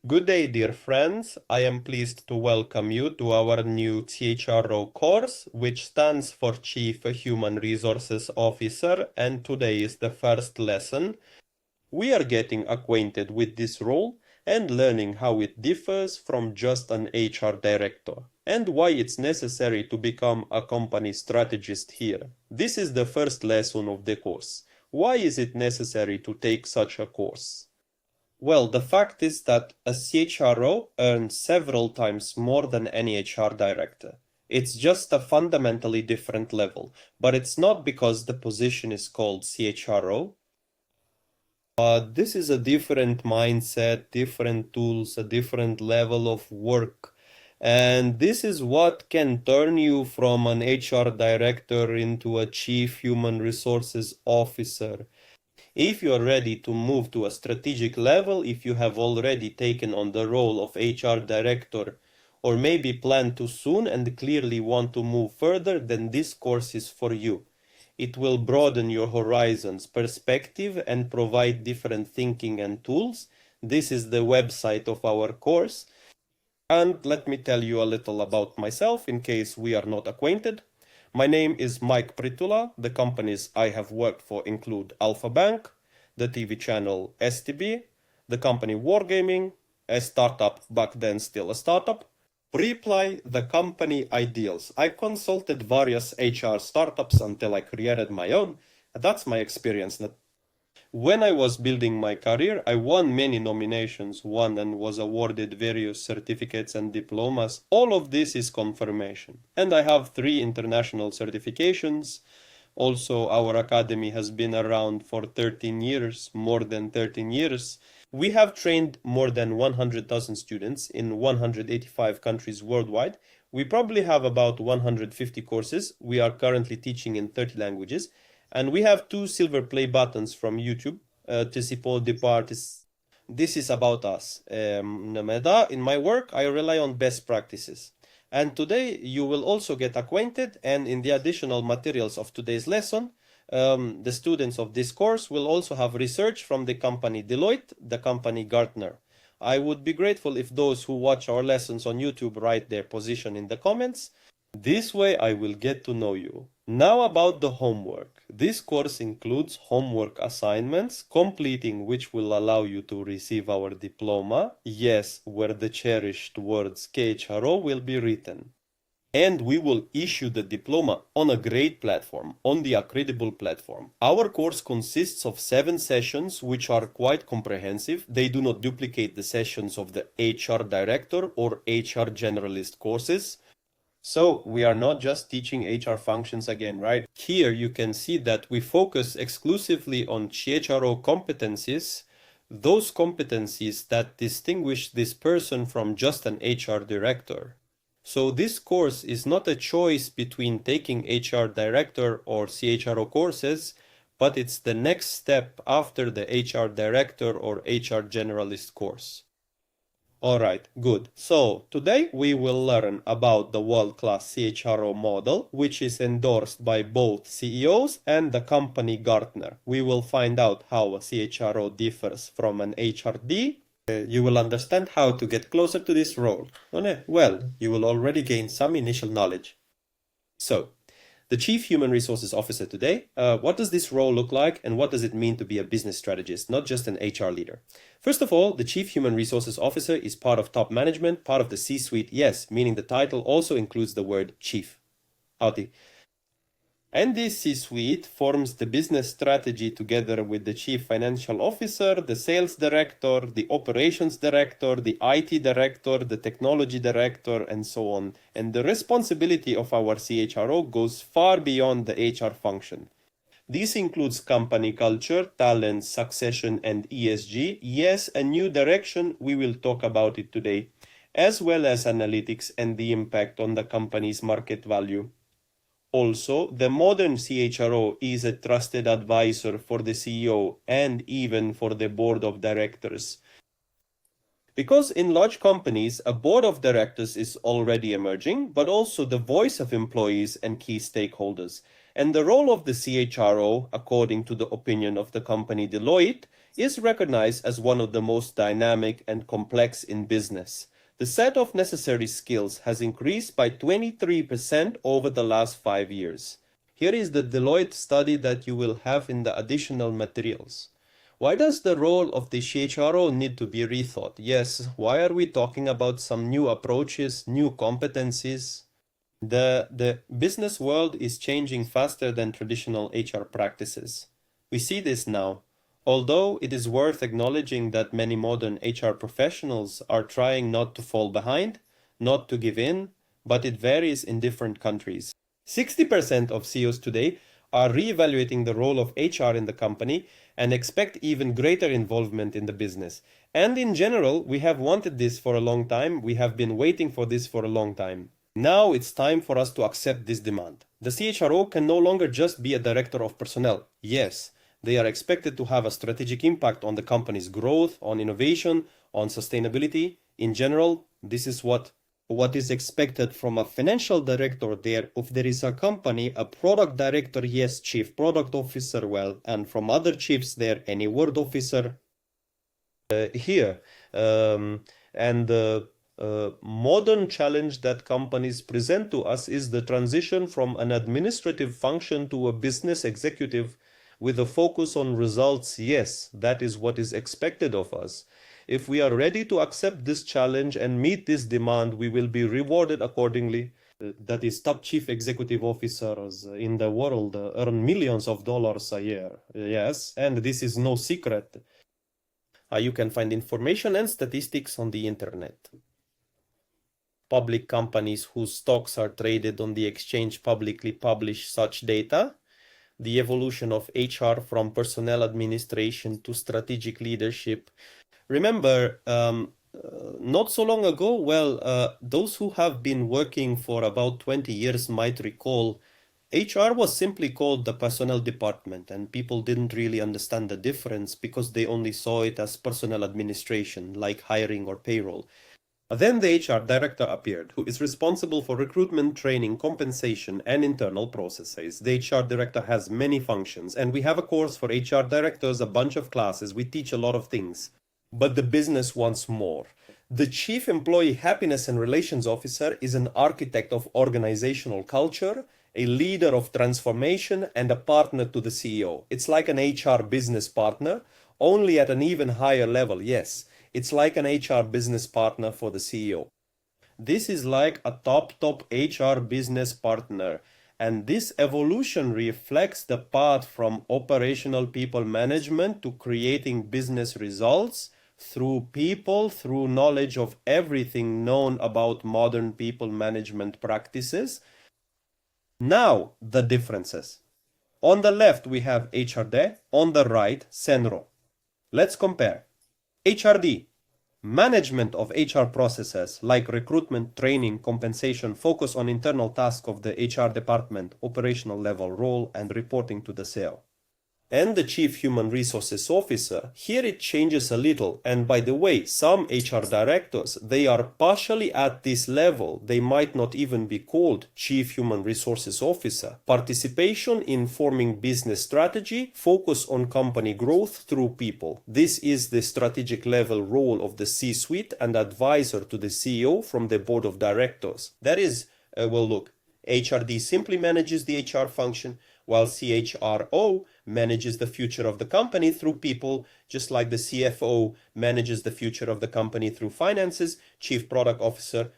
Good day, dear friends. I am pleased to welcome you to our new CHRO course, which stands for Chief Human Resources Officer, and today is the first lesson. We are getting acquainted with this role and learning how it differs from just an HR director, and why it's necessary to become a company strategist here. This is the first lesson of the course. Why is it necessary to take such a course? Well, the fact is that a CHRO earns several times more than any HR director. It's just a fundamentally different level, but it's not because the position is called CHRO. This is a different mindset, different tools, a different level of work. And this is what can turn you from an HR director into a Chief Human Resources Officer. If you are ready to move to a strategic level, if you have already taken on the role of HR director, or maybe plan to soon and clearly want to move further, then this course is for you. It will broaden your horizons, perspective, and provide different thinking and tools. This is the website of our course. And let me tell you a little about myself in case we are not acquainted. My name is Mike Pritula. The companies I have worked for include Alpha Bank, the TV channel STB, the company Wargaming, a startup back then still a startup, Reply, the company Ideals. I consulted various HR startups until I created my own. That's my experience. When I was building my career, I won many nominations, won and was awarded various certificates and diplomas. All of this is confirmation. And I have 3 international certifications. Also, our academy has been around for 13 years, more than 13 years. We have trained more than 100,000 students in 185 countries worldwide. We probably have about 150 courses. We are currently teaching in 30 languages. And we have 2 silver play buttons from YouTube to support the parties. This is about us. In my work, I rely on best practices. And today you will also get acquainted, and in the additional materials of today's lesson, the students of this course will also have research from the company Deloitte, the company Gartner. I would be grateful if those who watch our lessons on YouTube write their position in the comments. This way I will get to know you. Now about the homework. This course includes homework assignments, completing which will allow you to receive our diploma. Yes, where the cherished words CHRO will be written. And we will issue the diploma on a grade platform, on the Accredible platform. Our course consists of 7 sessions, which are quite comprehensive. They do not duplicate the sessions of the HR Director or HR Generalist courses. So we are not just teaching HR functions again, right? Here you can see that we focus exclusively on CHRO competencies, those competencies that distinguish this person from just an HR director. So this course is not a choice between taking HR director or CHRO courses, but it's the next step after the HR director or HR generalist course. Alright, good. So today we will learn about the world-class CHRO model, which is endorsed by both CEOs and the company Gartner. We will find out how a CHRO differs from an HRD. You will understand how to get closer to this role. Well, you will already gain some initial knowledge. So, the Chief Human Resources Officer today, what does this role look like and what does it mean to be a business strategist, not just an HR leader? First of all, the Chief Human Resources Officer is part of top management, part of the C-suite, yes, meaning the title also includes the word chief. And this C-suite forms the business strategy together with the Chief Financial Officer, the Sales Director, the Operations Director, the IT Director, the Technology Director, and so on. And the responsibility of our CHRO goes far beyond the HR function. This includes company culture, talent, succession, and ESG. Yes, a new direction, we will talk about it today, as well as analytics and the impact on the company's market value. Also, the modern CHRO is a trusted advisor for the CEO and even for the board of directors. Because in large companies, a board of directors is already emerging, but also the voice of employees and key stakeholders. And the role of the CHRO, according to the opinion of the company Deloitte, is recognized as one of the most dynamic and complex in business. The set of necessary skills has increased by 23% over the last 5 years. Here is the Deloitte study that you will have in the additional materials. Why does the role of the CHRO need to be rethought? Yes, why are we talking about some new approaches, new competencies? The business world is changing faster than traditional HR practices. We see this now. Although it is worth acknowledging that many modern HR professionals are trying not to fall behind, not to give in, but it varies in different countries. 60% of CEOs today are reevaluating the role of HR in the company and expect even greater involvement in the business. And in general, we have wanted this for a long time. We have been waiting for this for a long time. Now it's time for us to accept this demand. The CHRO can no longer just be a director of personnel. Yes, they are expected to have a strategic impact on the company's growth, on innovation, on sustainability. In general, this is what is expected from a financial director there. If there is a company, a product director, yes, chief product officer, well, and from other chiefs there, any word officer here. Modern challenge that companies present to us is the transition from an administrative function to a business executive with a focus on results. Yes, that is what is expected of us. If we are ready to accept this challenge and meet this demand, we will be rewarded accordingly. That is, top chief executive officers in the world earn millions of dollars a year. Yes, and this is no secret. You can find information and statistics on the internet. Public companies whose stocks are traded on the exchange publicly publish such data. The evolution of HR from personnel administration to strategic leadership. Remember, not so long ago, those who have been working for about 20 years might recall HR was simply called the personnel department, and people didn't really understand the difference because they only saw it as personnel administration, like hiring or payroll. Then the HR director appeared, who is responsible for recruitment, training, compensation, and internal processes. The HR director has many functions, and we have a course for HR directors, a bunch of classes. We teach a lot of things. But the business wants more. The Chief Employee Happiness and Relations Officer is an architect of organizational culture, a leader of transformation, and a partner to the CEO. It's like an HR business partner, only at an even higher level. Yes, it's like an HR business partner for the CEO. This is like a top HR business partner. And this evolution reflects the path from operational people management to creating business results through people, through knowledge of everything known about modern people management practices. Now, the differences. On the left, we have HRD, on the right, CHRO. Let's compare. HRD, management of HR processes like recruitment, training, compensation, focus on internal tasks of the HR department, operational level role, and reporting to the CEO. And the Chief Human Resources Officer, here it changes a little. And by the way, some HR directors, they are partially at this level. They might not even be called Chief Human Resources Officer. Participation in forming business strategy, focus on company growth through people. This is the strategic level role of the C-suite and advisor to the CEO from the board of directors. That is, look, HRD simply manages the HR function, while CHRO manages the future of the company through people, just like the CFO manages the future of the company through finances. Chief Product Officer,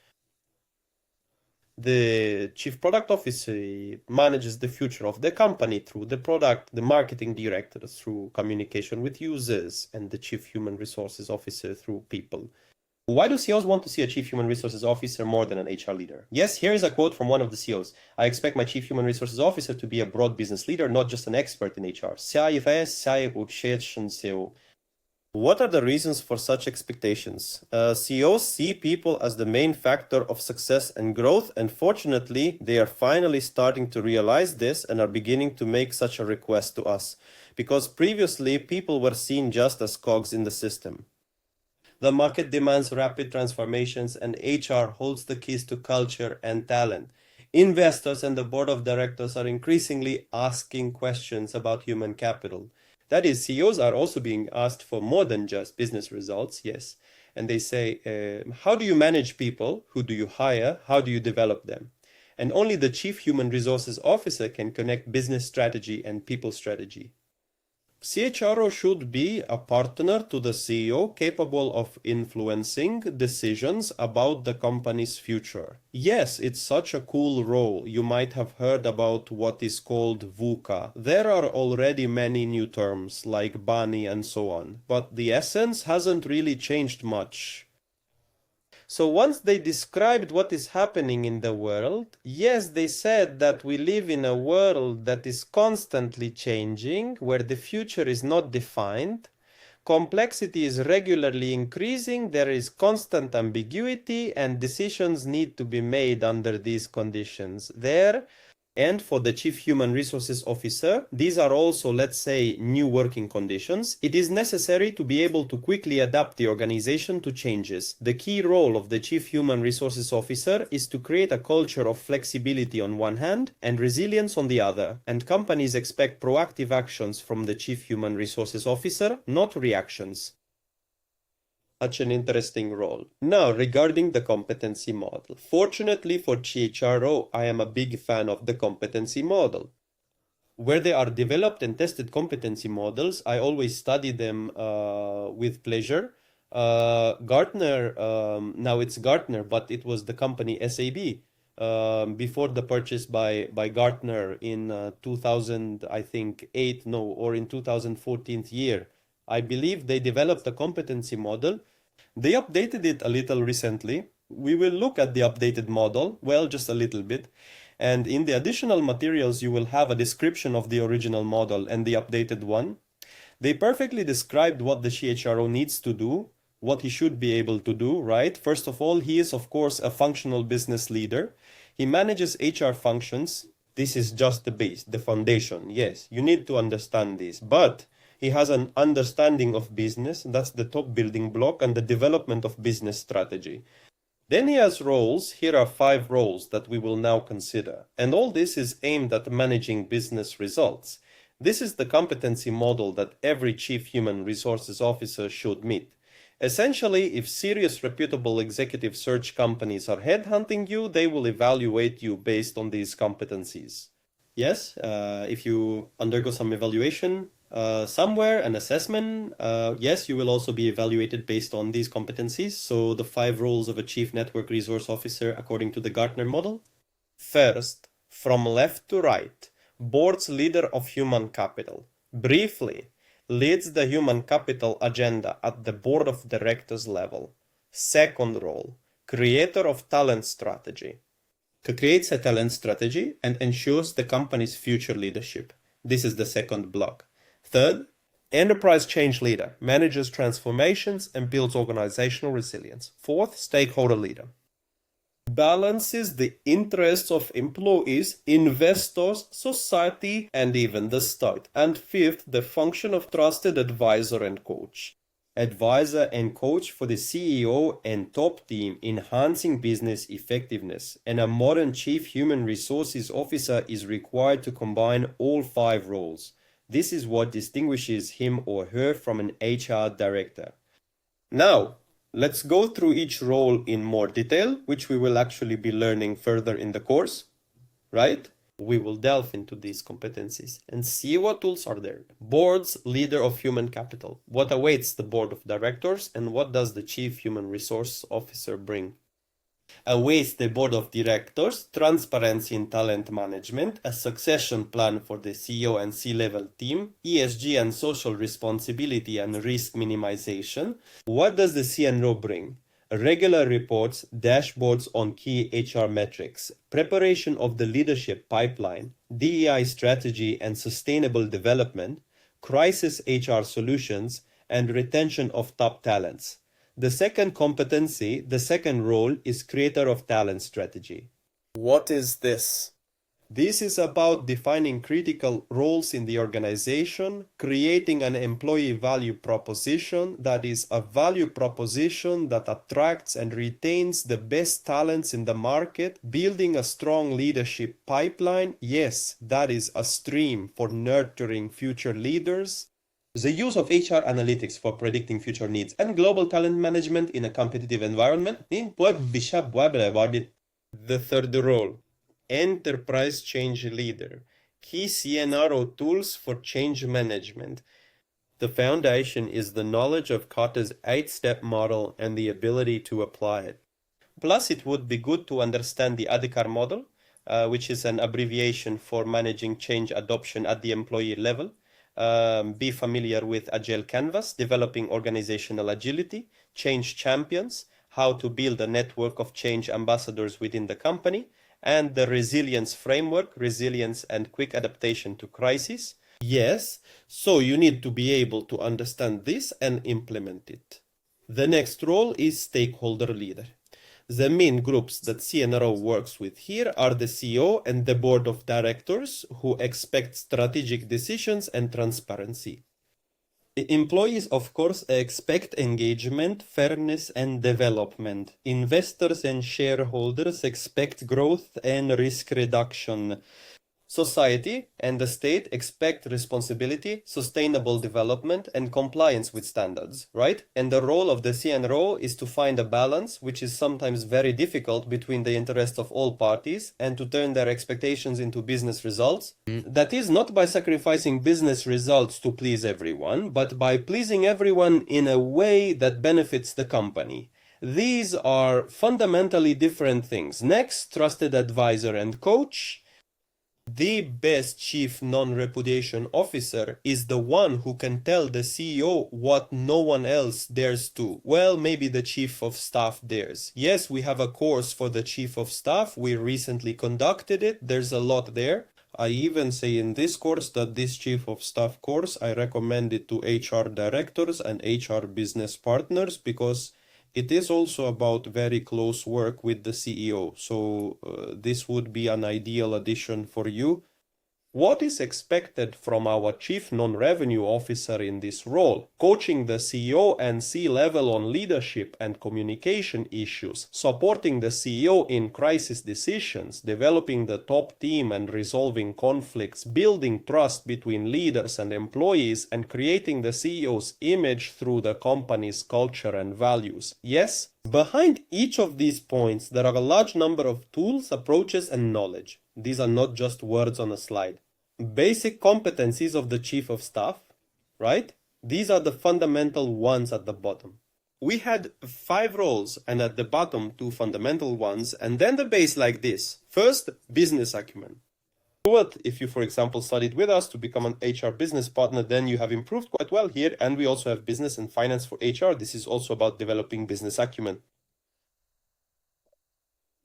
the Chief Product Officer manages the future of the company through the product, the marketing director through communication with users, and the Chief Human Resources Officer through people. Why do CEOs want to see a Chief Human Resources Officer more than an HR leader? Yes, here is a quote from one of the CEOs. I expect my Chief Human Resources Officer to be a broad business leader, not just an expert in HR. What are the reasons for such expectations? CEOs see people as the main factor of success and growth, and fortunately, they are finally starting to realize this and are beginning to make such a request to us, because previously people were seen just as cogs in the system. The market demands rapid transformations, and HR holds the keys to culture and talent. Investors and the board of directors are increasingly asking questions about human capital. That is, CEOs are also being asked for more than just business results, yes. And they say, how do you manage people? Who do you hire? How do you develop them? And only the Chief Human Resources Officer can connect business strategy and people strategy. CHRO should be a partner to the CEO capable of influencing decisions about the company's future. Yes, it's such a cool role. You might have heard about what is called VUCA. There are already many new terms like BANI and so on, but the essence hasn't really changed much. So once they described what is happening in the world, yes, they said that we live in a world that is constantly changing, where the future is not defined, complexity is regularly increasing, there is constant ambiguity, and decisions need to be made under these conditions. And for the Chief Human Resources Officer, these are also, let's say, new working conditions. It is necessary to be able to quickly adapt the organization to changes. The key role of the Chief Human Resources Officer is to create a culture of flexibility on one hand and resilience on the other. And companies expect proactive actions from the Chief Human Resources Officer, not reactions. Such an interesting role. Now, regarding the competency model. Fortunately for CHRO, I am a big fan of the competency model. Where they are developed and tested competency models, I always study them with pleasure. Gartner, now it's Gartner, but it was the company SAB before the purchase by Gartner in 2000, I think, 8, no, or in 2014 year. I believe they developed a competency model. They updated it a little recently. We will look at the updated model, well, just a little bit. And in the additional materials, you will have a description of the original model and the updated one. They perfectly described what the CHRO needs to do, what he should be able to do, right? First of all, he is, of course, a functional business leader. He manages HR functions. This is just the base, the foundation. Yes, you need to understand this. But he has an understanding of business. That's the top building block, and the development of business strategy. Then he has roles. Here are 5 roles that we will now consider. And all this is aimed at managing business results. This is the competency model that every Chief Human Resources Officer should meet. Essentially, if serious reputable executive search companies are headhunting you, they will evaluate you based on these competencies. Yes, if you undergo some evaluation, somewhere, an assessment, yes, you will also be evaluated based on these competencies. So the 5 roles of a Chief Network Resource Officer according to the Gartner model. First, from left to right, board's leader of human capital. Briefly, leads the human capital agenda at the board of directors level. Second role, creator of talent strategy. Creates a talent strategy and ensures the company's future leadership. This is the second block. Third, enterprise change leader, manages transformations and builds organizational resilience. Fourth, stakeholder leader, balances the interests of employees, investors, society, and even the state. And fifth, the function of trusted advisor and coach. Advisor and coach for the CEO and top team, enhancing business effectiveness. And a modern Chief Human Resources Officer is required to combine all 5 roles. This is what distinguishes him or her from an HR director. Now, let's go through each role in more detail, which we will actually be learning further in the course, right? We will delve into these competencies and see what tools are there. Board's leader of human capital. What awaits the board of directors and what does the Chief Human Resource Officer bring? Awaits the board of directors, transparency in talent management, a succession plan for the CEO and C-level team, ESG and social responsibility and risk minimization. What does the CNRO bring? Regular reports, dashboards on key HR metrics, preparation of the leadership pipeline, DEI strategy and sustainable development, crisis HR solutions, and retention of top talents. The second competency, the second role, is creator of talent strategy. What is this? This is about defining critical roles in the organization, creating an employee value proposition that is a value proposition that attracts and retains the best talents in the market, building a strong leadership pipeline. Yes, that is a stream for nurturing future leaders. The use of HR analytics for predicting future needs and global talent management in a competitive environment. The third role, enterprise change leader. Key CHRO tools for change management. The foundation is the knowledge of Kotta's 8-step model and the ability to apply it. Plus, it would be good to understand the ADHICAR model, which is an abbreviation for managing change adoption at the employee level. Be familiar with Agile Canvas, developing organizational agility, change champions, how to build a network of change ambassadors within the company, and the resilience framework, resilience and quick adaptation to crisis. Yes, so you need to be able to understand this and implement it. The next role is stakeholder leader. The main groups that CNRO works with here are the CEO and the board of directors, who expect strategic decisions and transparency. Employees, of course, expect engagement, fairness, and development. Investors and shareholders expect growth and risk reduction. Society and the state expect responsibility, sustainable development, and compliance with standards, right? And the role of the CNRO is to find a balance, which is sometimes very difficult, between the interests of all parties and to turn their expectations into business results. That is not by sacrificing business results to please everyone, but by pleasing everyone in a way that benefits the company. These are fundamentally different things. Next, trusted advisor and coach. The best chief non-repudiation officer is the one who can tell the CEO what no one else dares to. Well, maybe the chief of staff dares. Yes, we have a course for the chief of staff. We recently conducted it. There's a lot there. I even say in this course that this chief of staff course, I recommend it to HR directors and HR business partners, because it is also about very close work with the CEO, so this would be an ideal addition for you. What is expected from our Chief Non-Revenue Officer in this role? Coaching the CEO and C-level on leadership and communication issues, supporting the CEO in crisis decisions, developing the top team and resolving conflicts, building trust between leaders and employees, and creating the CEO's image through the company's culture and values. Yes, behind each of these points, there are a large number of tools, approaches, and knowledge. These are not just words on a slide. Basic competencies of the chief of staff, right? These are the fundamental ones at the bottom. We had 5 roles, and at the bottom 2 fundamental ones, and then the base like this. First, business acumen. What if you, for example, studied with us to become an HR business partner, then you have improved quite well here, and we also have business and finance for HR. This is also about developing business acumen.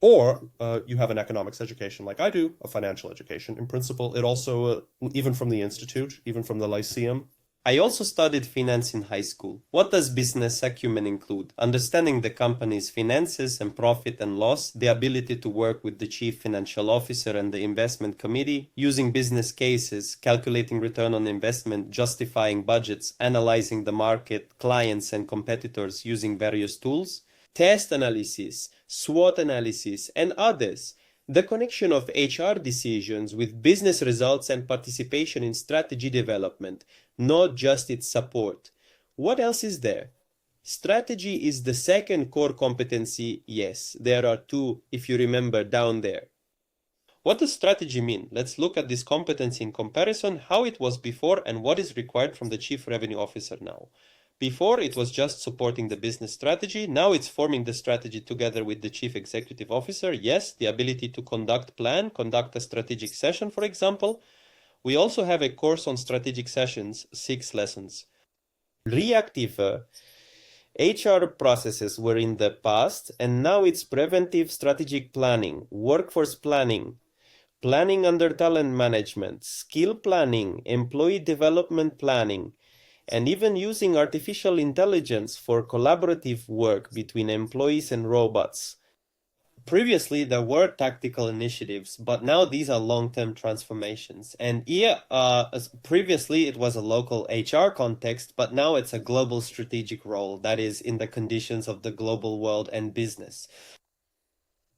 Or you have an economics education like I do, a financial education. In principle, it also, even from the institute, even from the lyceum. I also studied finance in high school. What does business acumen include? Understanding the company's finances and profit and loss, the ability to work with the chief financial officer and the investment committee, using business cases, calculating return on investment, justifying budgets, analyzing the market, clients and competitors using various tools, test analysis, SWOT analysis, and others. The connection of HR decisions with business results and participation in strategy development, not just its support. What else is there? Strategy is the second core competency. Yes, there are 2, if you remember, down there. What does strategy mean? Let's look at this competency in comparison, how it was before and what is required from the Chief Revenue Officer now. Before, it was just supporting the business strategy. Now it's forming the strategy together with the Chief Executive Officer. Yes, the ability to conduct a strategic session, for example. We also have a course on strategic sessions, 6 lessons. Reactive HR processes were in the past, and now it's preventive strategic planning, workforce planning, planning under talent management, skill planning, employee development planning, and even using artificial intelligence for collaborative work between employees and robots. Previously, there were tactical initiatives, but now these are long-term transformations. And previously it was a local HR context, but now it's a global strategic role that is in the conditions of the global world and business.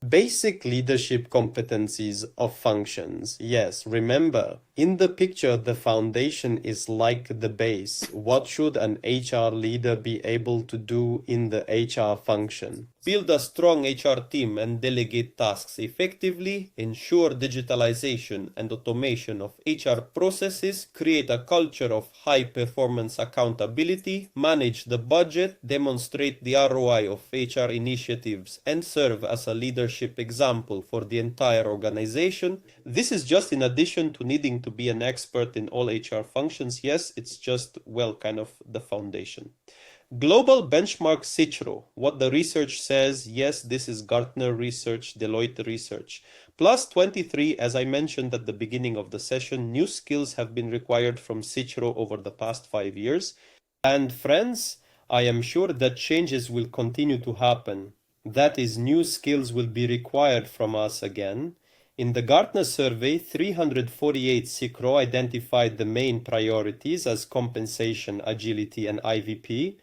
Basic leadership competencies of functions. Yes, remember, in the picture, the foundation is like the base. What should an HR leader be able to do in the HR function? Build a strong HR team and delegate tasks effectively, ensure digitalization and automation of HR processes, create a culture of high-performance accountability, manage the budget, demonstrate the ROI of HR initiatives, and serve as a leadership example for the entire organization. This is just in addition to needing to be an expert in all HR functions. Yes, it's just, well, kind of the foundation. Global benchmark CHRO, what the research says, yes, this is Gartner research, Deloitte research. Plus 23, as I mentioned at the beginning of the session, new skills have been required from CHRO over the past 5 years. And friends, I am sure that changes will continue to happen. That is, new skills will be required from us again. In the Gartner survey, 348 CHRO identified the main priorities as compensation, agility, and IVP.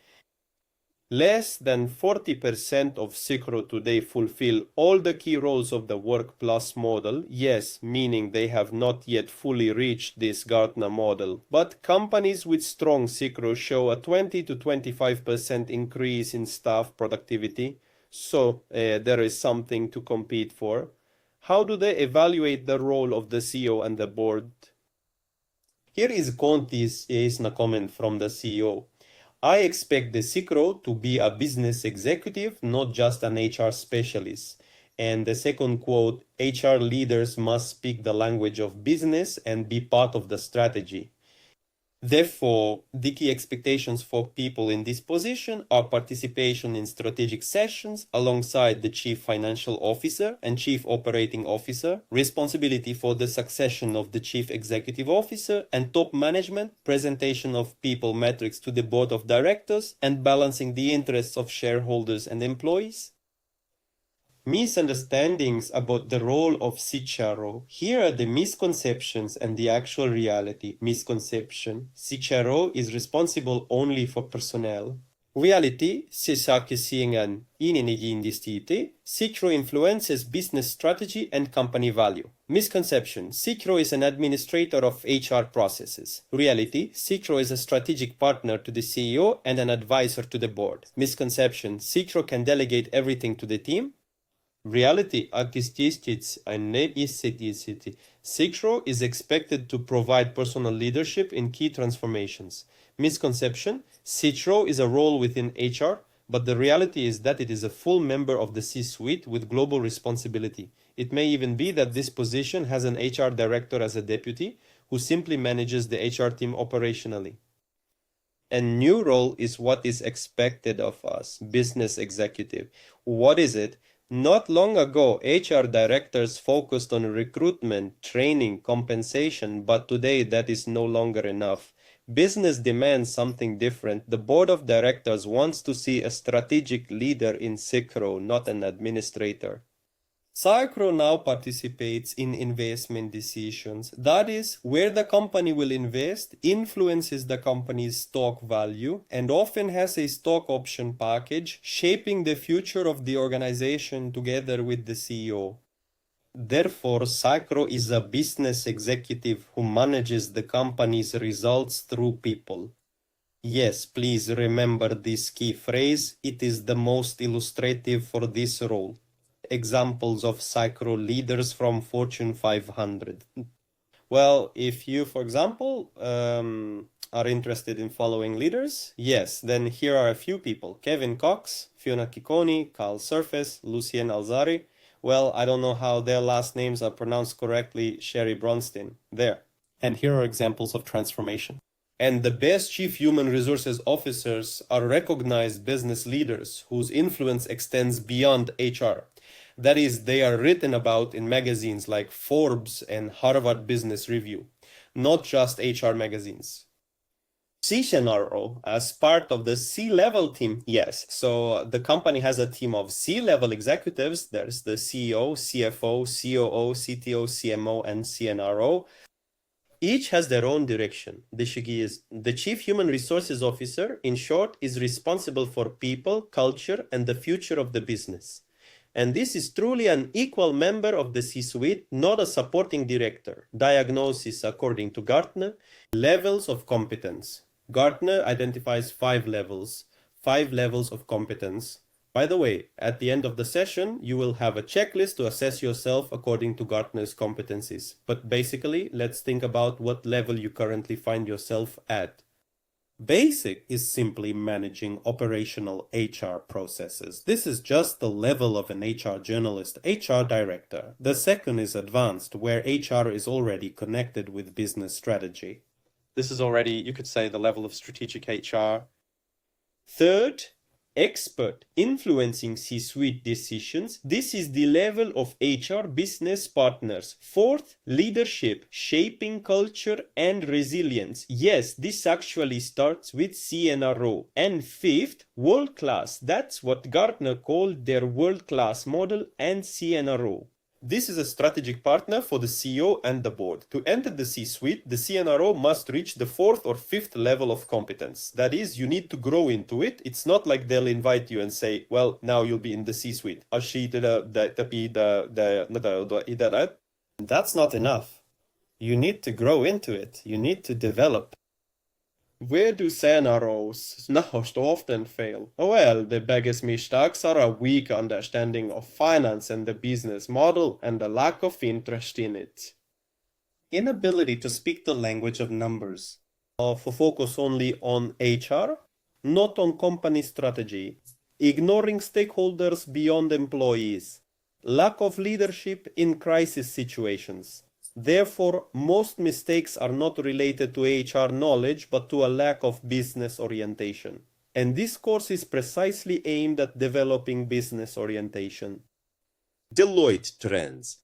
Less than 40% of CHRO today fulfill all the key roles of the Work Plus model. Yes, meaning they have not yet fully reached this Gartner model. But companies with strong CHRO show a 20 to 25% increase in staff productivity. So there is something to compete for. How do they evaluate the role of the CEO and the board? Here is Conti's comment from the CEO. I expect the CHRO to be a business executive, not just an HR specialist. And the second quote, HR leaders must speak the language of business and be part of the strategy. Therefore, the key expectations for people in this position are participation in strategic sessions alongside the Chief Financial Officer and Chief Operating Officer, responsibility for the succession of the Chief Executive Officer and top management, presentation of people metrics to the Board of Directors, and balancing the interests of shareholders and employees. Misunderstandings about the role of CHRO. Here are the misconceptions and the actual reality. Misconception: CHRO is responsible only for personnel. Reality: sisäkysingen inenigi CHRO influences business strategy and company value. Misconception: CHRO is an administrator of HR processes. Reality: CHRO is a strategic partner to the CEO and an advisor to the board. Misconception: CHRO can delegate everything to the team. Reality: CHRO is expected to provide personal leadership in key transformations. Misconception: CHRO is a role within HR, but the reality is that it is a full member of the C-suite with global responsibility. It may even be that this position has an HR director as a deputy who simply manages the HR team operationally. A new role is what is expected of us, business executive. What is it? Not long ago, HR directors focused on recruitment, training, compensation, but today that is no longer enough. Business demands something different. The board of directors wants to see a strategic leader in CHRO, not an administrator. CHRO now participates in investment decisions. That is, where the company will invest influences the company's stock value and often has a stock option package shaping the future of the organization together with the CEO. Therefore, CHRO is a business executive who manages the company's results through people. Yes, please remember this key phrase. It is the most illustrative for this role. Examples of CHRO leaders from Fortune 500. Well, if you, for example, are interested in following leaders, yes, then here are a few people. Kevin Cox, Fiona Kikoni, Carl Surface, Lucien Alzari. Well, I don't know how their last names are pronounced correctly. Sherry Bronstein. There. And here are examples of transformation. And the best chief human resources officers are recognized business leaders whose influence extends beyond HR. That is, they are written about in magazines like Forbes and Harvard Business Review, not just HR magazines. CHRO as part of the C-level team, yes. So the company has a team of C-level executives. There's the CEO, CFO, COO, CTO, CMO, and CNRO. Each has their own direction. The Chief Human Resources Officer, in short, is responsible for people, culture, and the future of the business. And this is truly an equal member of the C-suite, not a supporting director. Diagnosis according to Gartner, levels of competence. Gartner identifies 5 levels of competence. By the way, at the end of the session, you will have a checklist to assess yourself according to Gartner's competencies. But basically, let's think about what level you currently find yourself at. Basic is simply managing operational HR processes. This is just the level of an HR journalist, HR director. The second is advanced, where HR is already connected with business strategy. This is already, you could say, the level of strategic HR. Third, expert, influencing C-suite decisions. This is the level of HR business partners. Fourth, leadership, shaping culture and resilience. Yes, this actually starts with CHRO. And fifth, world-class. That's what Gartner called their world-class model and CHRO. This is a strategic partner for the CEO and the board. To enter the C-suite, the CHRO must reach the 4th or 5th level of competence. That is, you need to grow into it. It's not like they'll invite you and say, well, now you'll be in the C-suite. That's not enough. You need to grow into it. You need to develop. Where do CHROs most often fail? Well, the biggest mistakes are a weak understanding of finance and the business model and a lack of interest in it. Inability to speak the language of numbers. Focus only on HR, not on company strategy. Ignoring stakeholders beyond employees. Lack of leadership in crisis situations. Therefore, most mistakes are not related to HR knowledge, but to a lack of business orientation. And this course is precisely aimed at developing business orientation. Deloitte trends.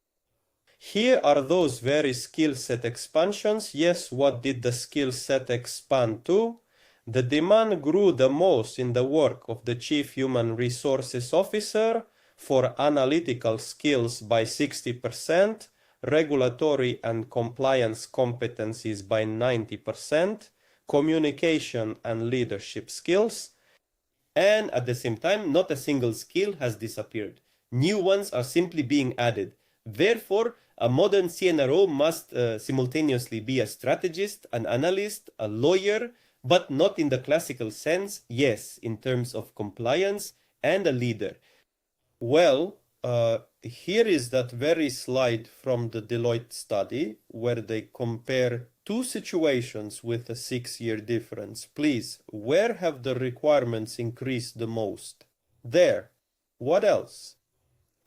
Here are those very skill set expansions. Yes, what did the skill set expand to? The demand grew the most in the work of the Chief Human Resources Officer for analytical skills by 60%, regulatory and compliance competencies by 90%, communication and leadership skills, and at the same time, not a single skill has disappeared. New ones are simply being added. Therefore, a modern CHRO must simultaneously be a strategist, an analyst, a lawyer, but not in the classical sense, yes, in terms of compliance, and a leader. Well, here is that very slide from the Deloitte study where they compare two situations with a 6-year difference. Please, where have the requirements increased the most? There. What else?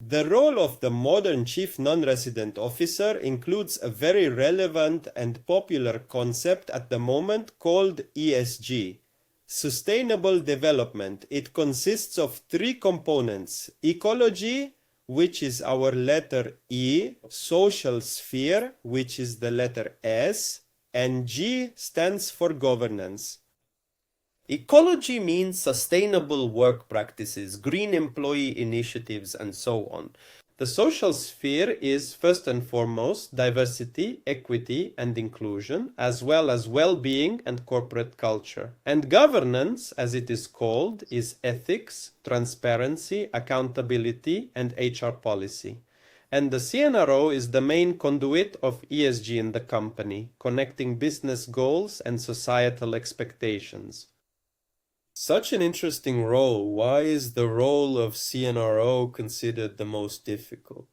The role of the modern chief non-resident officer includes a very relevant and popular concept at the moment called ESG. Sustainable development. It consists of 3 components: ecology, which is our letter E, social sphere, which is the letter S, and G stands for governance. Ecology means sustainable work practices, green employee initiatives, and so on. The social sphere is first and foremost diversity, equity, and inclusion, as well as well-being and corporate culture. And governance, as it is called, is ethics, transparency, accountability, and HR policy. And the CHRO is the main conduit of ESG in the company, connecting business goals and societal expectations. Such an interesting role. Why is the role of CHRO considered the most difficult?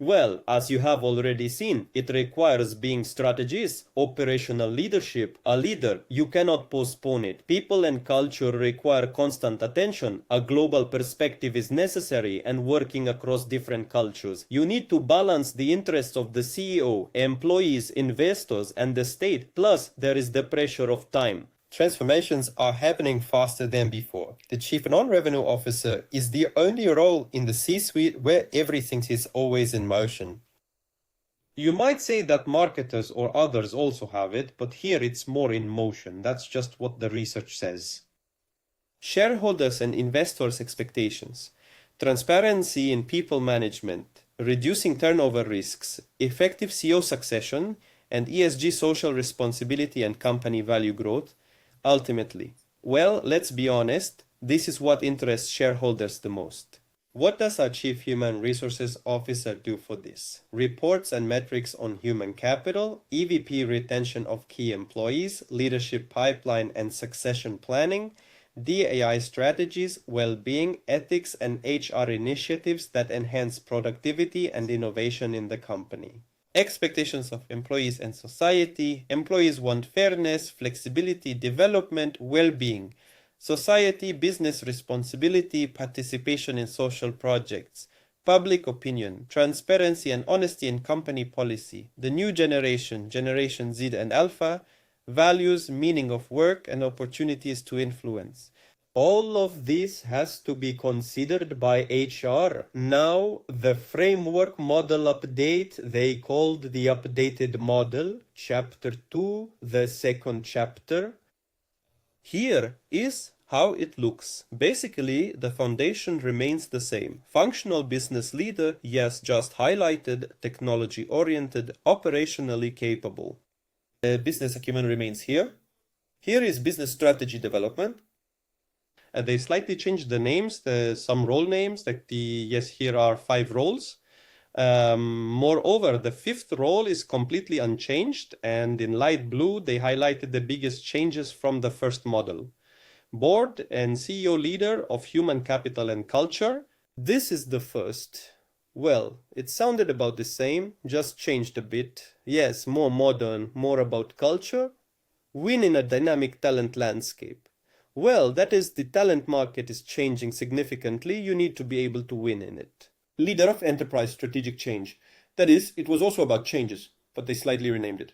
Well, as you have already seen, it requires being strategist, operational leadership, a leader. You cannot postpone it. People and culture require constant attention. A global perspective is necessary and working across different cultures. You need to balance the interests of the CEO, employees, investors, and the state. Plus, there is the pressure of time. Transformations are happening faster than before. The Chief Non-Revenue Officer is the only role in the C-suite where everything is always in motion. You might say that marketers or others also have it, but here it's more in motion. That's just what the research says. Shareholders and investors' expectations. Transparency in people management, reducing turnover risks, effective CEO succession, and ESG social responsibility and company value growth. Ultimately, well, let's be honest, this is what interests shareholders the most. What does our Chief Human Resources Officer do for this? Reports and metrics on human capital, EVP retention of key employees, leadership pipeline and succession planning, DAI strategies, well-being, ethics, and HR initiatives that enhance productivity and innovation in the company. Expectations of employees and society. Employees want fairness, flexibility, development, well-being. Society, business responsibility, participation in social projects, public opinion, transparency and honesty in company policy, the new generation, Generation Z and Alpha, values, meaning of work, and opportunities to influence. All of this has to be considered by HR. Now, the framework model update, they called the updated model, chapter 2, the second chapter. Here is how it looks. Basically, the foundation remains the same. Functional business leader, yes, just highlighted, technology-oriented, operationally capable. Business acumen remains here. Here is business strategy development. They slightly changed the names, some role names, yes, here are 5 roles. Moreover, the 5th role is completely unchanged, and in light blue, they highlighted the biggest changes from the first model. Board and CEO leader of human capital and culture. This is the first. Well, it sounded about the same, just changed a bit. Yes, more modern, more about culture. Win in a dynamic talent landscape. Well, that is, the talent market is changing significantly, you need to be able to win in it. Leader of enterprise strategic change. That is, it was also about changes, but they slightly renamed it.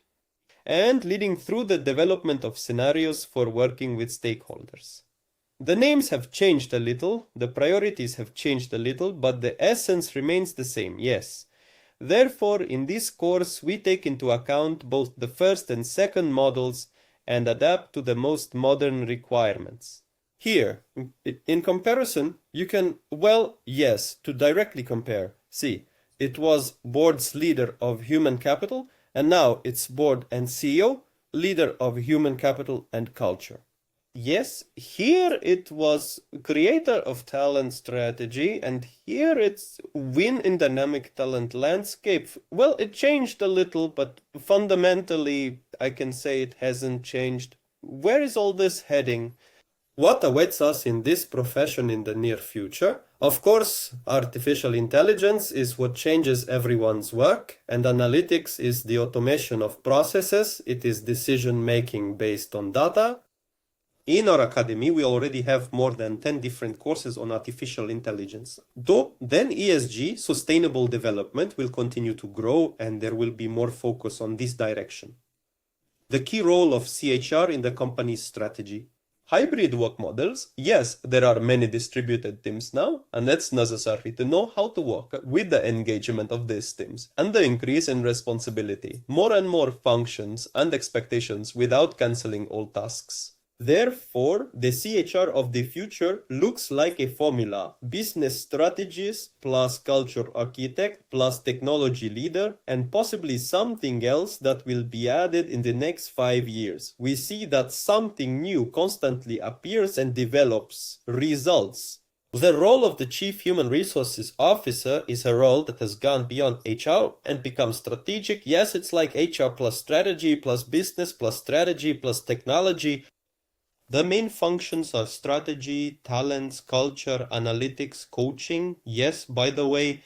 And leading through the development of scenarios for working with stakeholders. The names have changed a little, the priorities have changed a little, but the essence remains the same, yes. Therefore, in this course, we take into account both the first and second models and adapt to the most modern requirements. Here, in comparison, you can, well, yes, to directly compare. See, it was board's leader of human capital, and now it's board and CEO, leader of human capital and culture. Yes, here it was creator of talent strategy, and here it's win in dynamic talent landscape. Well, it changed a little, but fundamentally, I can say it hasn't changed. Where is all this heading? What awaits us in this profession in the near future? Of course, artificial intelligence is what changes everyone's work, and analytics is the automation of processes. It is decision-making based on data. In our academy, we already have more than 10 different courses on artificial intelligence. Then ESG, sustainable development, will continue to grow, and there will be more focus on this direction. The key role of CHR in the company's strategy. Hybrid work models. Yes, there are many distributed teams now, and it's necessary to know how to work with the engagement of these teams and the increase in responsibility, more and more functions and expectations without cancelling all tasks. Therefore, the CHR of the future looks like a formula: business strategist plus culture architect plus technology leader, and possibly something else that will be added in the next 5 years. We see that something new constantly appears and develops, results. The role of the Chief Human Resources Officer is a role that has gone beyond HR and become strategic. Yes, it's like HR plus strategy plus business plus strategy plus technology. The main functions are strategy, talents, culture, analytics, coaching. Yes, by the way,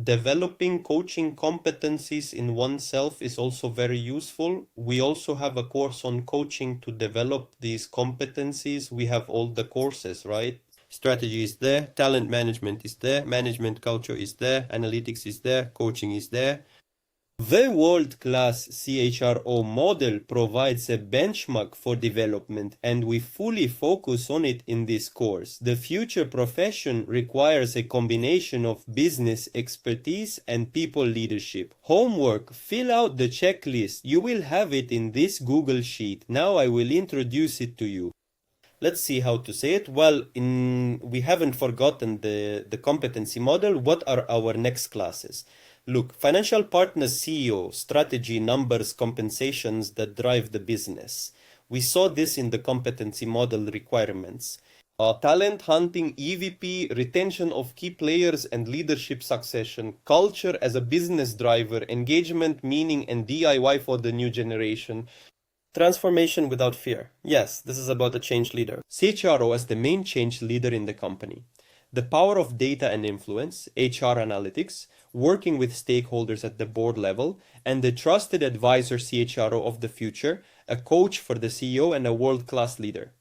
developing coaching competencies in oneself is also very useful. We also have a course on coaching to develop these competencies. We have all the courses, right? Strategy is there, talent management is there, management culture is there, analytics is there, coaching is there. The world-class CHRO model provides a benchmark for development, and we fully focus on it in this course. The future profession requires a combination of business expertise and people leadership. Homework: fill out the checklist. You will have it in this Google Sheet. Now I will introduce it to you. Let's see how to say it. Well, we haven't forgotten the competency model. What are our next classes? Look, financial partners CEO, strategy, numbers, compensations that drive the business. We saw this in the competency model requirements. talent hunting, EVP, retention of key players and leadership succession, culture as a business driver, engagement, meaning, and DIY for the new generation. Transformation without fear. Yes, this is about a change leader. CHRO as the main change leader in the company. The power of data and influence, HR analytics, working with stakeholders at the board level, and the trusted advisor CHRO of the future, a coach for the CEO and a world-class leader.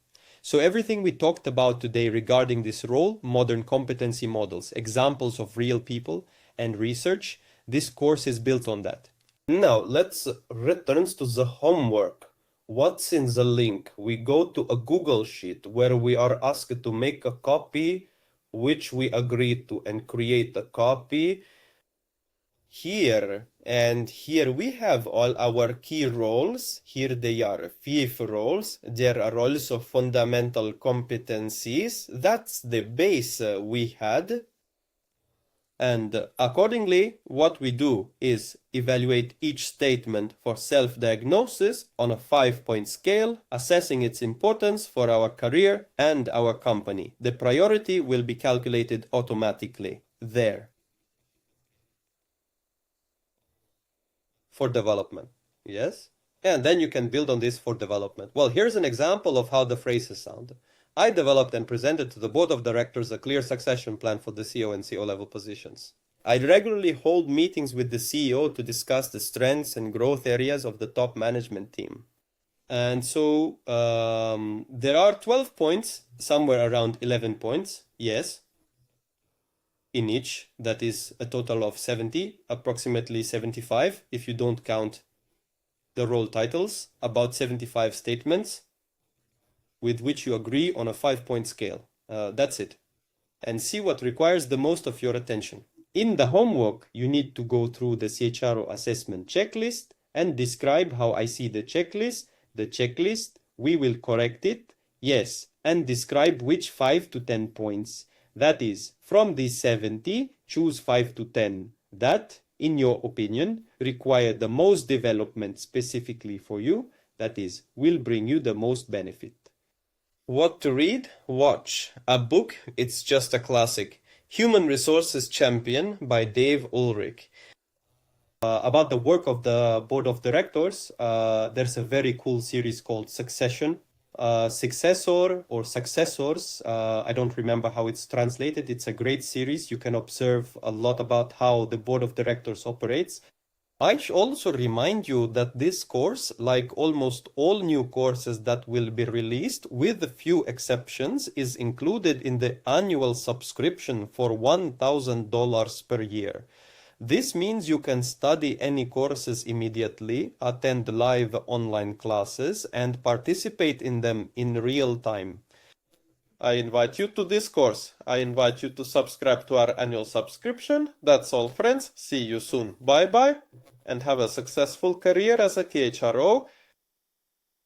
So everything we talked about today regarding this role, modern competency models, examples of real people, and research, this course is built on that. Now, let's return to the homework. What's in the link? We go to a Google Sheet where we are asked to make a copy, which we agreed to, and create a copy here. And here we have all our key roles. Here they are, 5 roles. There are also fundamental competencies. That's the base we had. And accordingly, what we do is evaluate each statement for self-diagnosis on a 5-point scale, assessing its importance for our career and our company. The priority will be calculated automatically there. For development, yes? And then you can build on this for development. Well, here's an example of how the phrases sound. I developed and presented to the board of directors a clear succession plan for the CEO and CEO level positions. I regularly hold meetings with the CEO to discuss the strengths and growth areas of the top management team. And so there are 12 points, somewhere around 11 points, yes, in each. That is a total of 70, approximately 75, if you don't count the role titles, about 75 statements with which you agree on a 5-point scale. That's it. And see what requires the most of your attention. In the homework, you need to go through the CHRO assessment checklist and describe how I see the checklist, we will correct it, yes, and describe which 5 to 10 points. That is, from these 70, choose 5 to 10 that, in your opinion, require the most development specifically for you, that is, will bring you the most benefit. What to read? Watch. A book, it's just a classic. Human Resources Champion by Dave Ulrich. About the work of the board of directors, there's a very cool series called Succession. Successor or Successors, I don't remember how it's translated. It's a great series. You can observe a lot about how the board of directors operates. I should also remind you that this course, like almost all new courses that will be released, with a few exceptions, is included in the annual subscription for $1,000 per year. This means you can study any courses immediately, attend live online classes, and participate in them in real time. I invite you to this course. I invite you to subscribe to our annual subscription. That's all, friends. See you soon. Bye-bye, and have a successful career as a CHRO